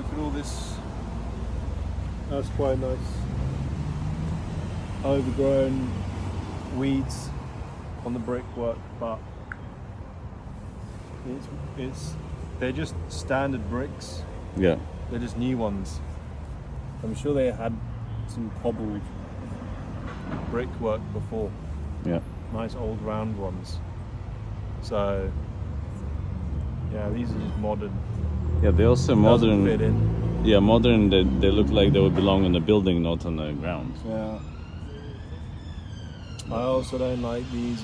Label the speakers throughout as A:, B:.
A: Look at all this. That's quite nice. Overgrown weeds on the brickwork, but they're just standard bricks.
B: Yeah.
A: They're just new ones. I'm sure they had some cobbled brickwork before.
B: Yeah.
A: Nice old round ones. So yeah, these are just modern.
B: Yeah, they're also
A: Doesn't fit
B: modern.
A: in.
B: Yeah, modern. They look like they would belong in a building, not on the ground.
A: Yeah. I also don't like these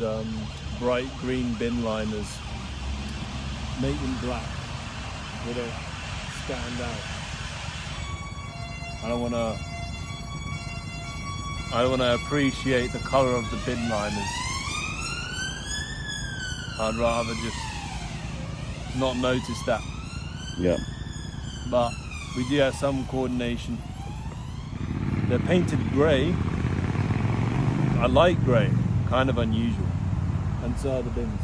A: bright green bin liners. Make them black. They don't stand out. I don't wanna appreciate the colour of the bin liners. I'd rather just not notice that.
B: Yeah.
A: But we do have some coordination. They're painted grey. I like grey, kind of unusual. And so are the bins.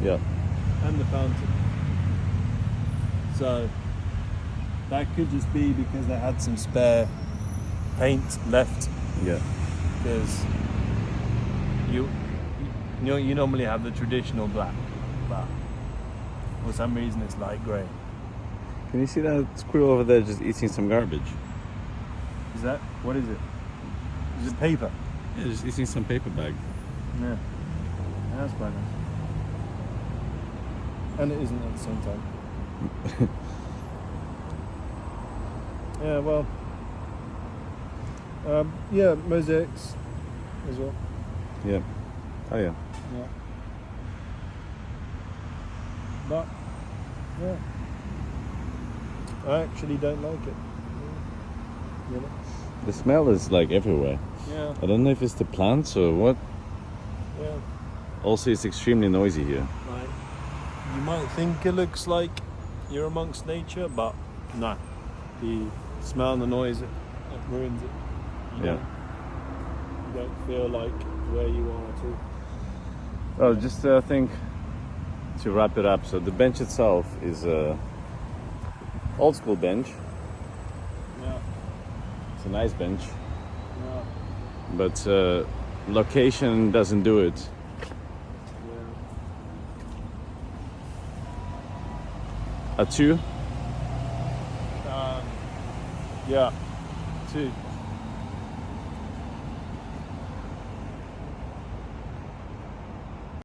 B: Yeah.
A: And the fountain. So that could just be because they had some spare paint left.
B: Yeah.
A: Because you normally have the traditional black, but for some reason it's light grey.
B: Can you see that squirrel over there just eating some garbage?
A: Is that, what is it? Is it paper?
B: Yeah, just eating some paper bag.
A: Yeah. That's quite nice. And it isn't at the same time. Yeah, well. Yeah, mosaics as well.
B: Yeah. Oh yeah.
A: Yeah. But, yeah. I actually don't like it. You know?
B: The smell is like everywhere.
A: Yeah.
B: I don't know if it's the plants or what.
A: Yeah.
B: Also, it's extremely noisy here.
A: Right. You might think it looks like you're amongst nature, but no. The smell and the noise, it ruins it. You
B: Yeah.
A: You don't feel like where you are at all.
B: Well, just I think to wrap it up. So the bench itself is a old school bench.
A: Yeah.
B: It's a nice bench,
A: Yeah.
B: but location doesn't do it.
A: Yeah.
B: A 2.
A: Yeah. 2.